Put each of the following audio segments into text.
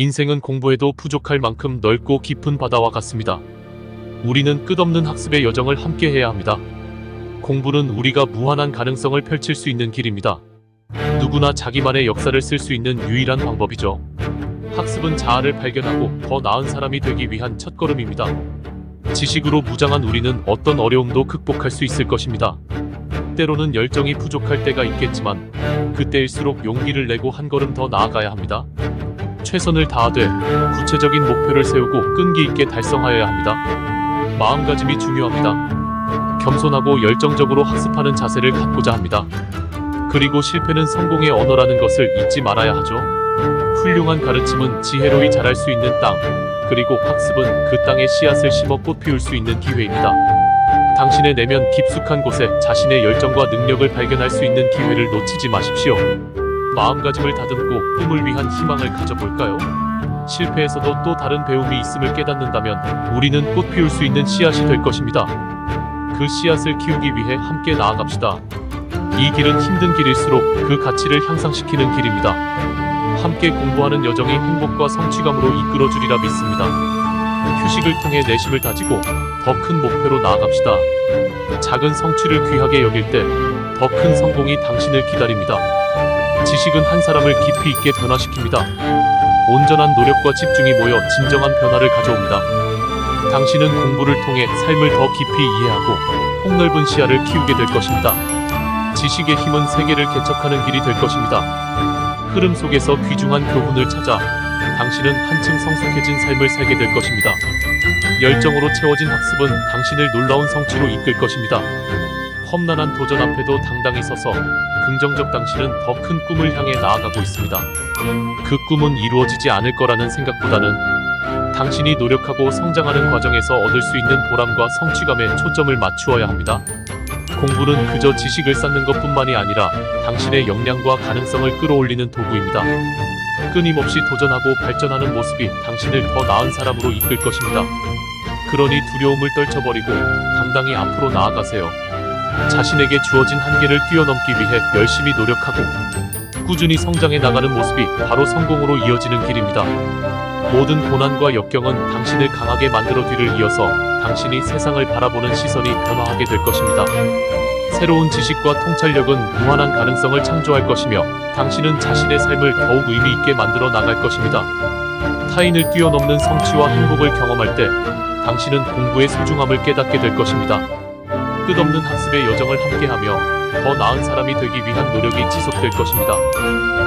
인생은 공부해도 부족할 만큼 넓고 깊은 바다와 같습니다. 우리는 끝없는 학습의 여정을 함께 해야 합니다. 공부는 우리가 무한한 가능성을 펼칠 수 있는 길입니다. 누구나 자기만의 역사를 쓸 수 있는 유일한 방법이죠. 학습은 자아를 발견하고 더 나은 사람이 되기 위한 첫걸음입니다. 지식으로 무장한 우리는 어떤 어려움도 극복할 수 있을 것입니다. 때로는 열정이 부족할 때가 있겠지만 그때일수록 용기를 내고 한 걸음 더 나아가야 합니다. 최선을 다하되 구체적인 목표를 세우고 끈기 있게 달성하여야 합니다. 마음가짐이 중요합니다. 겸손하고 열정적으로 학습하는 자세를 갖고자 합니다. 그리고 실패는 성공의 언어라는 것을 잊지 말아야 하죠. 훌륭한 가르침은 지혜로이 자랄 수 있는 땅, 그리고 학습은 그 땅에 씨앗을 심어 꽃 피울 수 있는 기회입니다. 당신의 내면 깊숙한 곳에 자신의 열정과 능력을 발견할 수 있는 기회를 놓치지 마십시오. 마음가짐을 다듬고 꿈을 위한 희망을 가져볼까요? 실패에서도 또 다른 배움이 있음을 깨닫는다면 우리는 꽃 피울 수 있는 씨앗이 될 것입니다. 그 씨앗을 키우기 위해 함께 나아갑시다. 이 길은 힘든 길일수록 그 가치를 향상시키는 길입니다. 함께 공부하는 여정이 행복과 성취감으로 이끌어주리라 믿습니다. 휴식을 통해 내심을 다지고 더 큰 목표로 나아갑시다. 작은 성취를 귀하게 여길 때 더 큰 성공이 당신을 기다립니다. 지식은 한 사람을 깊이 있게 변화시킵니다. 온전한 노력과 집중이 모여 진정한 변화를 가져옵니다. 당신은 공부를 통해 삶을 더 깊이 이해하고 폭넓은 시야를 키우게 될 것입니다. 지식의 힘은 세계를 개척하는 길이 될 것입니다. 흐름 속에서 귀중한 교훈을 찾아 당신은 한층 성숙해진 삶을 살게 될 것입니다. 열정으로 채워진 학습은 당신을 놀라운 성취로 이끌 것입니다. 험난한 도전 앞에도 당당히 서서 긍정적 당신은 더 큰 꿈을 향해 나아가고 있습니다. 그 꿈은 이루어지지 않을 거라는 생각보다는 당신이 노력하고 성장하는 과정에서 얻을 수 있는 보람과 성취감에 초점을 맞추어야 합니다. 공부는 그저 지식을 쌓는 것뿐만이 아니라 당신의 역량과 가능성을 끌어올리는 도구입니다. 끊임없이 도전하고 발전하는 모습이 당신을 더 나은 사람으로 이끌 것입니다. 그러니 두려움을 떨쳐버리고 당당히 앞으로 나아가세요. 자신에게 주어진 한계를 뛰어넘기 위해 열심히 노력하고 꾸준히 성장해 나가는 모습이 바로 성공으로 이어지는 길입니다. 모든 고난과 역경은 당신을 강하게 만들어 뒤를 이어서 당신이 세상을 바라보는 시선이 변화하게 될 것입니다. 새로운 지식과 통찰력은 무한한 가능성을 창조할 것이며 당신은 자신의 삶을 더욱 의미 있게 만들어 나갈 것입니다. 타인을 뛰어넘는 성취와 행복을 경험할 때 당신은 공부의 소중함을 깨닫게 될 것입니다. 끝없는 학습의 여정을 함께하며 더 나은 사람이 되기 위한 노력이 지속될 것입니다.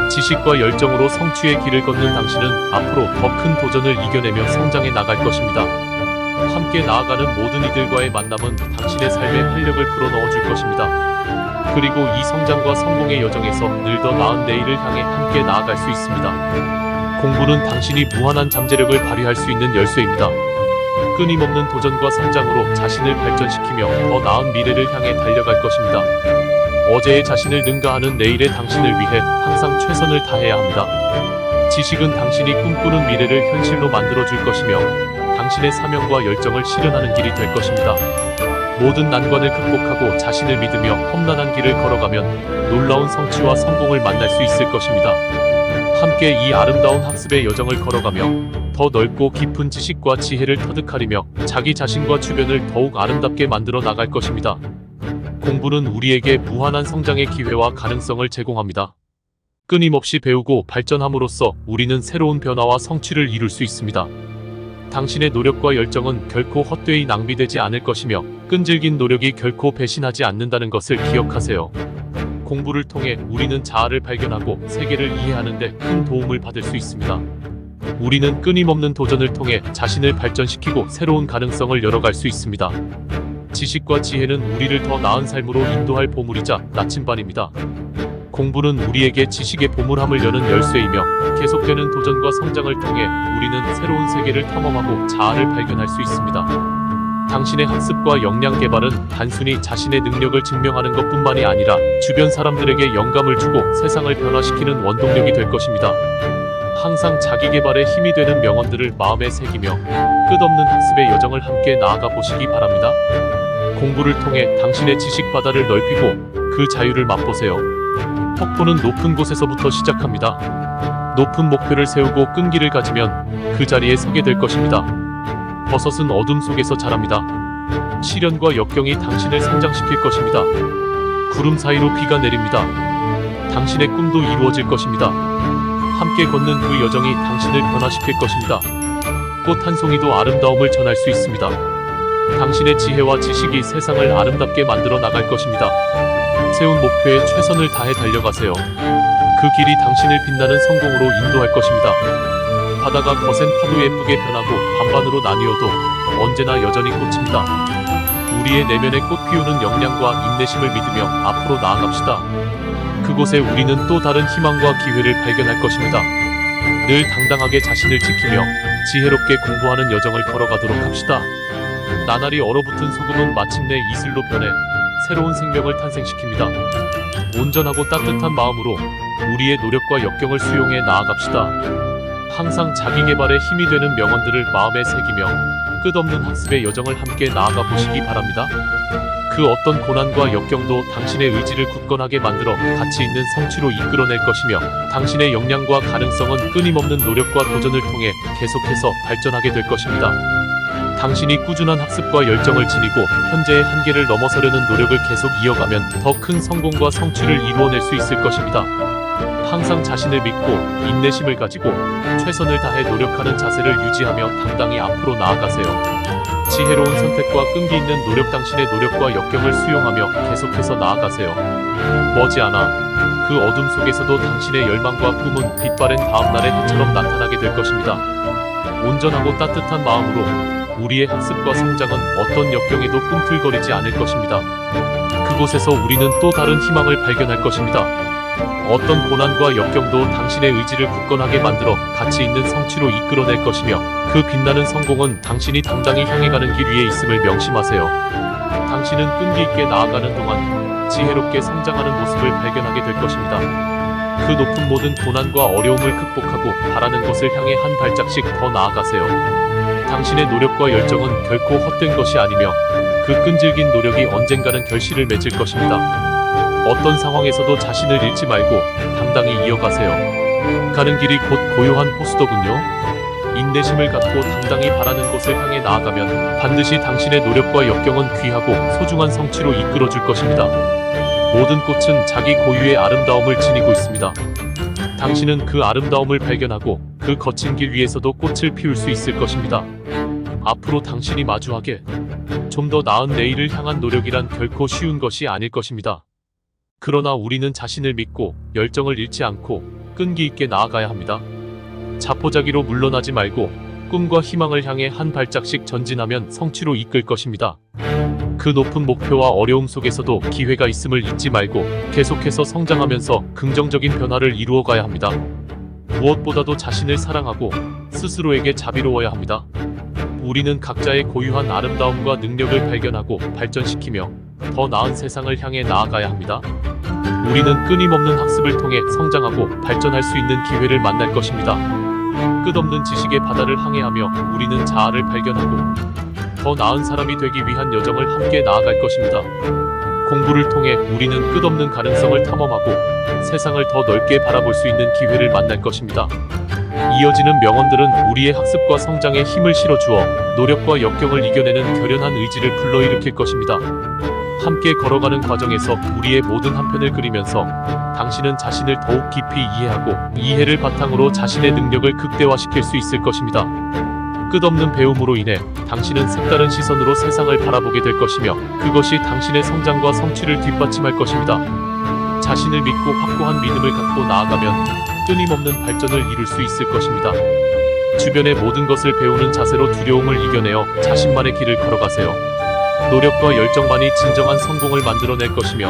지식과 열정으로 성취의 길을 걷는 당신은 앞으로 더 큰 도전을 이겨내며 성장해 나갈 것입니다. 함께 나아가는 모든 이들과의 만남은 당신의 삶에 활력을 불어넣어 줄 것입니다. 그리고 이 성장과 성공의 여정에서 늘 더 나은 내일을 향해 함께 나아갈 수 있습니다. 공부는 당신이 무한한 잠재력을 발휘할 수 있는 열쇠입니다. 끊임없는 도전과 성장으로 자신을 발전시키며 더 나은 미래를 향해 달려갈 것입니다. 어제의 자신을 능가하는 내일의 당신을 위해 항상 최선을 다해야 합니다. 지식은 당신이 꿈꾸는 미래를 현실로 만들어줄 것이며 당신의 사명과 열정을 실현하는 길이 될 것입니다. 모든 난관을 극복하고 자신을 믿으며 험난한 길을 걸어가면 놀라운 성취와 성공을 만날 수 있을 것입니다. 함께 이 아름다운 학습의 여정을 걸어가며 더 넓고 깊은 지식과 지혜를 터득하리며 자기 자신과 주변을 더욱 아름답게 만들어 나갈 것입니다. 공부는 우리에게 무한한 성장의 기회와 가능성을 제공합니다. 끊임없이 배우고 발전함으로써 우리는 새로운 변화와 성취를 이룰 수 있습니다. 당신의 노력과 열정은 결코 헛되이 낭비되지 않을 것이며 끈질긴 노력이 결코 배신하지 않는다는 것을 기억하세요. 공부를 통해 우리는 자아를 발견하고 세계를 이해하는 데 큰 도움을 받을 수 있습니다. 우리는 끊임없는 도전을 통해 자신을 발전시키고 새로운 가능성을 열어갈 수 있습니다. 지식과 지혜는 우리를 더 나은 삶으로 인도할 보물이자 나침반입니다. 공부는 우리에게 지식의 보물함을 여는 열쇠이며 계속되는 도전과 성장을 통해 우리는 새로운 세계를 탐험하고 자아를 발견할 수 있습니다. 당신의 학습과 역량 개발은 단순히 자신의 능력을 증명하는 것뿐만이 아니라 주변 사람들에게 영감을 주고 세상을 변화시키는 원동력이 될 것입니다. 항상 자기 개발에 힘이 되는 명언들을 마음에 새기며 끝없는 학습의 여정을 함께 나아가 보시기 바랍니다. 공부를 통해 당신의 지식 바다를 넓히고 그 자유를 맛보세요. 폭포는 높은 곳에서부터 시작합니다. 높은 목표를 세우고 끈기를 가지면 그 자리에 서게 될 것입니다. 버섯은 어둠 속에서 자랍니다. 시련과 역경이 당신을 성장시킬 것입니다. 구름 사이로 비가 내립니다. 당신의 꿈도 이루어질 것입니다. 함께 걷는 그 여정이 당신을 변화시킬 것입니다. 꽃 한 송이도 아름다움을 전할 수 있습니다. 당신의 지혜와 지식이 세상을 아름답게 만들어 나갈 것입니다. 세운 목표에 최선을 다해 달려가세요. 그 길이 당신을 빛나는 성공으로 인도할 것입니다. 바다가 거센 파도 예쁘게 변하고 반반으로 나뉘어도 언제나 여전히 꽃입니다. 우리의 내면에 꽃 피우는 역량과 인내심을 믿으며 앞으로 나아갑시다. 그곳에 우리는 또 다른 희망과 기회를 발견할 것입니다. 늘 당당하게 자신을 지키며 지혜롭게 공부하는 여정을 걸어가도록 합시다. 나날이 얼어붙은 소금은 마침내 이슬로 변해 새로운 생명을 탄생시킵니다. 온전하고 따뜻한 마음으로 우리의 노력과 역경을 수용해 나아갑시다. 항상 자기 개발에 힘이 되는 명언들을 마음에 새기며 끝없는 학습의 여정을 함께 나아가 보시기 바랍니다. 그 어떤 고난과 역경도 당신의 의지를 굳건하게 만들어 가치 있는 성취로 이끌어낼 것이며 당신의 역량과 가능성은 끊임없는 노력과 도전을 통해 계속해서 발전하게 될 것입니다. 당신이 꾸준한 학습과 열정을 지니고 현재의 한계를 넘어서려는 노력을 계속 이어가면 더 큰 성공과 성취를 이루어낼 수 있을 것입니다. 항상 자신을 믿고 인내심을 가지고 최선을 다해 노력하는 자세를 유지하며 당당히 앞으로 나아가세요. 지혜로운 선택과 끈기 있는 노력, 당신의 노력과 역경을 수용하며 계속해서 나아가세요. 머지않아 그 어둠 속에서도 당신의 열망과 꿈은 빛바랜 다음날의 해처럼 나타나게 될 것입니다. 온전하고 따뜻한 마음으로 우리의 학습과 성장은 어떤 역경에도 꿈틀거리지 않을 것입니다. 그곳에서 우리는 또 다른 희망을 발견할 것입니다. 어떤 고난과 역경도 당신의 의지를 굳건하게 만들어 가치 있는 성취로 이끌어낼 것이며 그 빛나는 성공은 당신이 당당히 향해 가는 길 위에 있음을 명심하세요. 당신은 끈기 있게 나아가는 동안 지혜롭게 성장하는 모습을 발견하게 될 것입니다. 그 높은 모든 고난과 어려움을 극복하고 바라는 것을 향해 한 발짝씩 더 나아가세요. 당신의 노력과 열정은 결코 헛된 것이 아니며 그 끈질긴 노력이 언젠가는 결실을 맺을 것입니다. 어떤 상황에서도 자신을 잃지 말고 당당히 이어가세요. 가는 길이 곧 고요한 호수더군요. 인내심을 갖고 당당히 바라는 것을 향해 나아가면 반드시 당신의 노력과 역경은 귀하고 소중한 성취로 이끌어줄 것입니다. 모든 꽃은 자기 고유의 아름다움을 지니고 있습니다. 당신은 그 아름다움을 발견하고 그 거친 길 위에서도 꽃을 피울 수 있을 것입니다. 앞으로 당신이 마주하게 좀 더 나은 내일을 향한 노력이란 결코 쉬운 것이 아닐 것입니다. 그러나 우리는 자신을 믿고 열정을 잃지 않고 끈기 있게 나아가야 합니다. 자포자기로 물러나지 말고 꿈과 희망을 향해 한 발짝씩 전진하면 성취로 이끌 것입니다. 그 높은 목표와 어려움 속에서도 기회가 있음을 잊지 말고 계속해서 성장하면서 긍정적인 변화를 이루어가야 합니다. 무엇보다도 자신을 사랑하고 스스로에게 자비로워야 합니다. 우리는 각자의 고유한 아름다움과 능력을 발견하고 발전시키며 더 나은 세상을 향해 나아가야 합니다. 우리는 끊임없는 학습을 통해 성장하고 발전할 수 있는 기회를 만날 것입니다. 끝없는 지식의 바다를 항해하며 우리는 자아를 발견하고 더 나은 사람이 되기 위한 여정을 함께 나아갈 것입니다. 공부를 통해 우리는 끝없는 가능성을 탐험하고 세상을 더 넓게 바라볼 수 있는 기회를 만날 것입니다. 이어지는 명언들은 우리의 학습과 성장에 힘을 실어주어 노력과 역경을 이겨내는 결연한 의지를 불러일으킬 것입니다. 함께 걸어가는 과정에서 우리의 모든 한편을 그리면서 당신은 자신을 더욱 깊이 이해하고 이해를 바탕으로 자신의 능력을 극대화시킬 수 있을 것입니다. 끝없는 배움으로 인해 당신은 색다른 시선으로 세상을 바라보게 될 것이며 그것이 당신의 성장과 성취를 뒷받침할 것입니다. 자신을 믿고 확고한 믿음을 갖고 나아가면 끊임없는 발전을 이룰 수 있을 것입니다. 주변의 모든 것을 배우는 자세로 두려움을 이겨내어 자신만의 길을 걸어가세요. 노력과 열정만이 진정한 성공을 만들어낼 것이며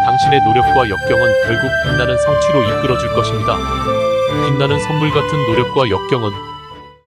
당신의 노력과 역경은 결국 빛나는 성취로 이끌어줄 것입니다. 빛나는 선물 같은 노력과 역경은